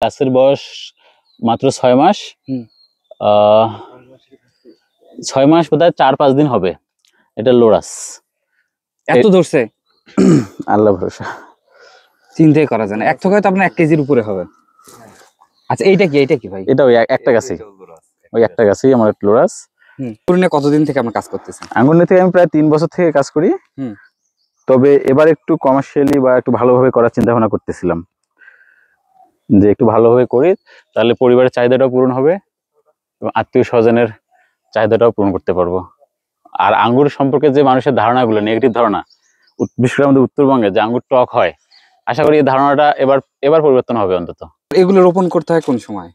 গাছের বয়স মাত্র 6 মাস। 6 মাস বোধহয় 4-5 দিন হবে। এটা লোরাস। এত ধরছে? আল্লাহ ভরসা, চিন্তাই করা যায় না। এক থোকায় তো আপনার 1 কেজির উপরে হবে। আচ্ছা এইটা কি ভাই? এটা ওই একটা গাছেই, ওই একটা গাছেই আমার লোরাস। আঙ্গুর নিয়ে কতদিন থেকে আপনি কাজ করতেছেন? আঙ্গুর নিয়ে থেকে আমি প্রায় 3 বছর থেকে কাজ করি। তবে এবার একটু কমার্শিয়ালি বা একটু ভালোভাবে করার চিন্তা ভাবনা করতেছিলাম, যে একটু ভালোভাবে করি, তাহলে পরিবারের চাহিদাটাও পূরণ হবে এবং আত্মীয় স্বজনের চাহিদাটাও পূরণ করতে পারবো। আর আঙ্গুর সম্পর্কে যে মানুষের ধারণাগুলো, নেগেটিভ ধারণা, বিশেষ করে আমাদের উত্তরবঙ্গে যে আঙ্গুর টক হয়, আশা করি এই ধারণাটা এবার পরিবর্তন হবে। অন্তত এগুলো রোপণ করতে হয় কোন সময়?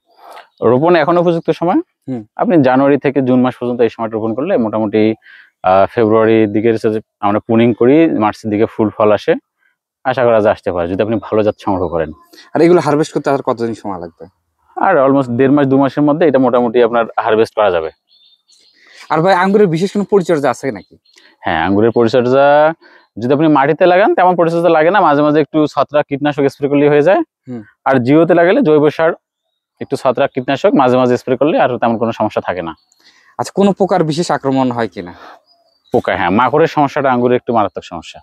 রোপণ এখন উপযুক্ত সময়। আপনি জানুয়ারি থেকে জুন মাস পর্যন্ত এই সময় রোপণ করলে মোটামুটি ফেব্রুয়ারির দিকে আমরা পুনিং করি, মার্চের দিকে ফুল ফল আসে, আশা করা যায় আসতে পারে যদি আপনি ভালো জাত সংগ্রহ করেন। আর এগুলো হারভেস্ট করতে আর কতদিন সময় লাগবে? আর অলমোস্ট 1.5 মাস 2 মাসের মধ্যে এটা মোটামুটি আপনার হারভেস্ট করা যাবে। আর ভাই আঙ্গুরের বিশেষ কোনো পরিচর্যা আছে নাকি? হ্যাঁ, আঙ্গুরের পরিচর্যা যদি আপনি মাটিতে লাগান তেমন পরিচর্যা লাগে না, মাঝে মাঝে একটু ছত্রাক কীটনাশক স্প্রে করলেই হয়ে যায়। আর জিওতে লাগালে জৈব সার, একটু ছত্রাক কীটনাশক মাঝে মাঝে স্প্রে করলে আর তেমন কোনো সমস্যা থাকে না। আচ্ছা, কোনো পোকার বিশেষ আক্রমণ হয় কিনা? পোকা, হ্যাঁ, মাকড়ের সমস্যাটা আঙ্গুরের একটু মারাত্মক সমস্যা।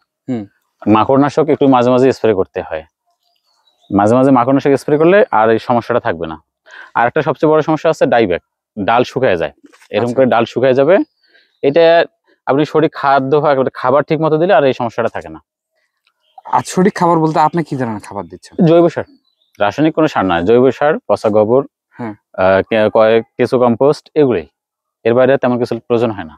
মাকড়নাশক একটু মাঝে মাঝে স্প্রে করতে হয়, মাঝে মাঝে মাকড়নাশক স্প্রে করলে আর এই সমস্যাটা থাকবে না। আর একটা সবচেয়ে বড় সমস্যা আছে ডাইব্যাক, ডাল শুকায় যায়, এরকম করে ডাল শুকায় যাবে। এটা আপনি সঠিক খাবার ঠিক মতো দিলে আর এই সমস্যাটা থাকে না। আর সঠিক খাবার বলতে আপনি কি ধরনের খাবার দিচ্ছেন? জৈব সার, রাসায়নিক কোনো সার নয়, জৈব সার, পচা গোবর, কেঁচো কম্পোস্ট, এগুলোই। এর বাইরে তেমন কিছু প্রয়োজন হয় না।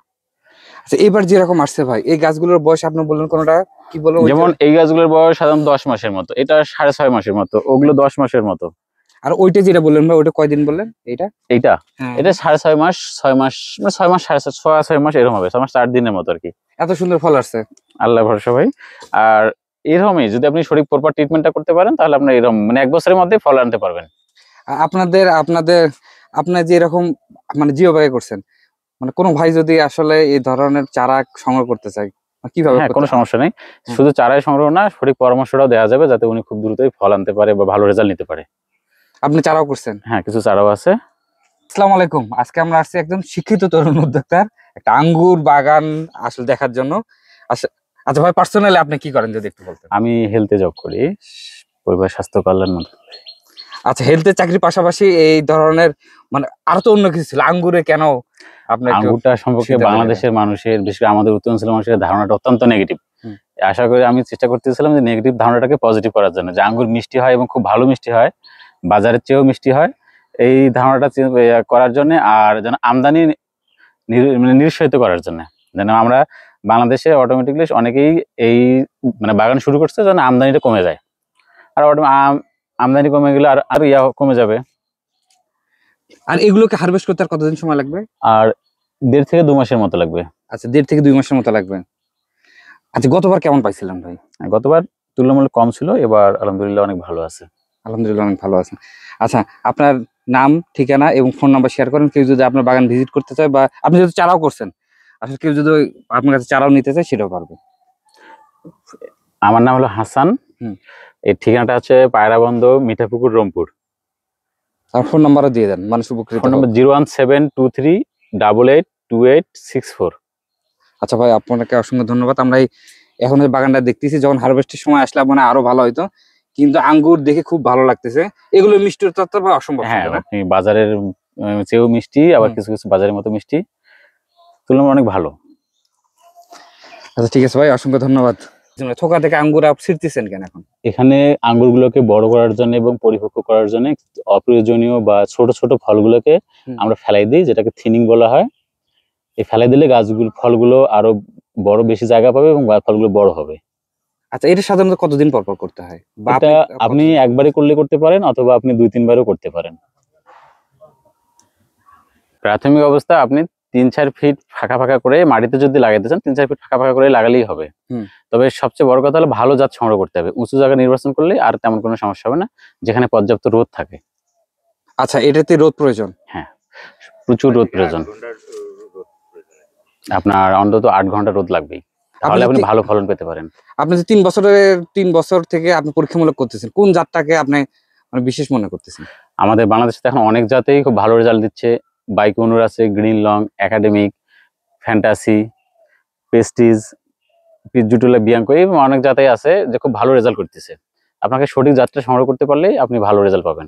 আচ্ছা, এবার যেরকম আসছে ভাই, এই গাছগুলোর বয়স আপনি বললেন কোনটা কি বলবো, যেমন এই গাছগুলোর বয়স সাধারণত 10 মাসের মতো, এটা 6.5 মাসের মতো, ওগুলো 10 মাসের মতো। আর ওইটা যেটা বললেন ভাই, ওটা কয়দিন বললেন? এটা 6.5 মাস, 6 মাস, মানে 6 মাস, 6.5 মাস এরকম হবে, 6 মাস 4 দিনের মতো আর কি। এত সুন্দর ফল আসছে, আল্লাহ ভরসা ভাই। আর এরকমই যদি আপনি সঠিক প্রপার ট্রিটমেন্টটা করতে পারেন তাহলে আপনি এরকম মানে 1 বছরের মধ্যে ফল আনতে পারবেন। আপনার যে এরকম মানে জিও ব্যাগে করছেন, মানে কোনো ভাই যদি আসলে এই ধরনের চারা সংগ্রহ করতে চায় কিভাবে? হ্যাঁ, কোনো সমস্যা নেই, শুধু চারাই সংগ্রহ না, সঠিক পরামর্শটাও দেওয়া যাবে যাতে উনি খুব দ্রুতই ফল আনতে পারে বা ভালো রেজাল্ট নিতে পারে। আপনি চারাও করছেন? হ্যাঁ, কিছু চারাও আছে। আসসালামু আলাইকুম। আজকে আমরা আসছি একদম শিক্ষিত তরুণ উদ্যোক্তার একটা আঙ্গুর বাগান আসলে দেখার জন্য। আচ্ছা ভাই, পার্সোনালি আপনি কি করেন যদি একটু বলতেন? আমি হেলথে জব করি, পরিবার স্বাস্থ্য কল্যাণ মন্ত্রণালয়ে। আচ্ছা, হেলথের চাকরির পাশাপাশি এই ধরনের মানে আরো তো অন্য কিছু ছিল, আঙ্গুরে কেন আপনি? আঙ্গুরটা সম্পর্কে বাংলাদেশের মানুষের, বিশেষ করে আমাদের উত্তরাঞ্চলের মানুষের ধারণাটা অত্যন্ত নেগেটিভ। আশা করি আমি চেষ্টা করতেছিলাম যে নেগেটিভ ধারণাটাকে পজিটিভ করার জন্য, যে আঙ্গুর মিষ্টি হয় এবং খুব ভালো মিষ্টি হয়, বাজারের চেয়েও মিষ্টি হয়, এই ধারণাটা করার জন্য, আর যেন আমদানি নিরুৎসাহিত করার জন্য, যেন আমরা বাংলাদেশে অটোমেটিকলি অনেকেই এই মানে বাগান শুরু করছে যেন আমদানিটা কমে যায়। আর আমদানি কমে গেলে আর কমে যাবে। আর এগুলোকে হারভেস্ট করতে আর কতদিন সময় লাগবে? আর 1.5 থেকে 2 মাসের মতো লাগবে। আচ্ছা, 1.5 থেকে 2 মাসের মতো লাগবে। আচ্ছা, গতবার কেমন পাইছিলেন ভাই? গতবার তুলনামূলক কম ছিল, এবার আলহামদুলিল্লাহ অনেক ভালো আছে। আলহামদুলিল্লাহ অনেক ভালো আছেন। আচ্ছা, আপনার নাম, ঠিকানা এবং ফোন নাম্বার শেয়ার করেন। কেউ যদি আপনার বাগান ভিজিট করতে চায় বা আপনি যদি চারাও করছেন, আসলে কেউ যদি আপনার কাছে চারাও নিতে চায় সেটাও পারবে। আমার নাম হলো হাসান, এই ঠিকানাটা হচ্ছে পায়রাবন্দ, মিঠাপুকুর, রংপুর। আর ফোন নাম্বারও দিয়ে দেন, মানুষ উপকৃত হবে। Phone number 01723886864। আচ্ছা ভাই, আপনাকে অসংখ্য ধন্যবাদ। আমরা এখন এই বাগানটা দেখতেছি, যখন হারভেস্টের সময় আসলে মানে আরো ভালো হইতো, কিন্তু আঙ্গুর দেখে খুব ভালো লাগতেছে। এগুলো মিষ্টির তত্ত্ব বা অসম্ভব। হ্যাঁ, আপনি বাজারের চেয়েও মিষ্টি, আবার কিছু কিছু বাজারের মতো মিষ্টি, তুলনামূলক অনেক ভালো। আচ্ছা ঠিক আছে ভাই, অসংখ্য ধন্যবাদ। থোকা থেকে আঙ্গুর ছিঁড়তেছেন কেন এখন? এখানে আঙ্গুরগুলোকে বড় করার জন্য এবং পরিপক্ক করার জন্য অপ্রয়োজনীয় বা ছোট ছোট ফলগুলোকে আমরা ফেলাই দিই, যেটাকে থিনিং বলা হয়। এই ফেলাই দিলে গাছগুলো, ফলগুলো আরো বেশি জায়গা পাবে এবং ফলগুলো বড় হবে। আচ্ছা, এটা সাধারণত কতদিন পর পর করতে হয়? এটা আপনি একবারে করতে পারেন, অথবা আপনি 2-3 বারও করতে পারেন। প্রাথমিক অবস্থা আপনি 3-4 ফিট ফাঁকা ফাঁকা করে মাটিতে যদি লাগাইতে চান, 3-4 ফিট ফাঁকা ফাঁকা করে লাগালেই হবে। তবে সবচেয়ে বড় কথা হলো ভালো জাত সংগ্রহ করতে হবে। উঁচু জায়গা নির্বাচন করলে আর তেমন কোনো সমস্যা হবে না, যেখানে পর্যাপ্ত রোদ থাকে। আচ্ছা, এটাতে রোদ প্রয়োজন? হ্যাঁ, প্রচুর রোদ প্রয়োজন। আপনার অন্তত 8 ঘন্টা রোদ লাগবেই, তাহলে আপনি ভালো ফলন পেতে পারেন। আপনি যে 3 বছর থেকে আপনি পরীক্ষামূলক করতেছেন, কোন জাতটাকে আপনি মানে বিশেষ মনে করতেছেন? আমাদের বাংলাদেশে তো এখন অনেক জাতেই খুব ভালো রেজাল্ট দিচ্ছে। বাইকুনুর আছে, green long, academic, fantasy, prestige, পিজুটুলা, বিয়াঙ্কো, এবং অনেক জাতেই আছে যে খুব ভালো রেজাল্ট করতেছে। আপনাকে সঠিক জাতটা সংগ্রহ করতে পারলেই আপনি ভালো রেজাল্ট পাবেন।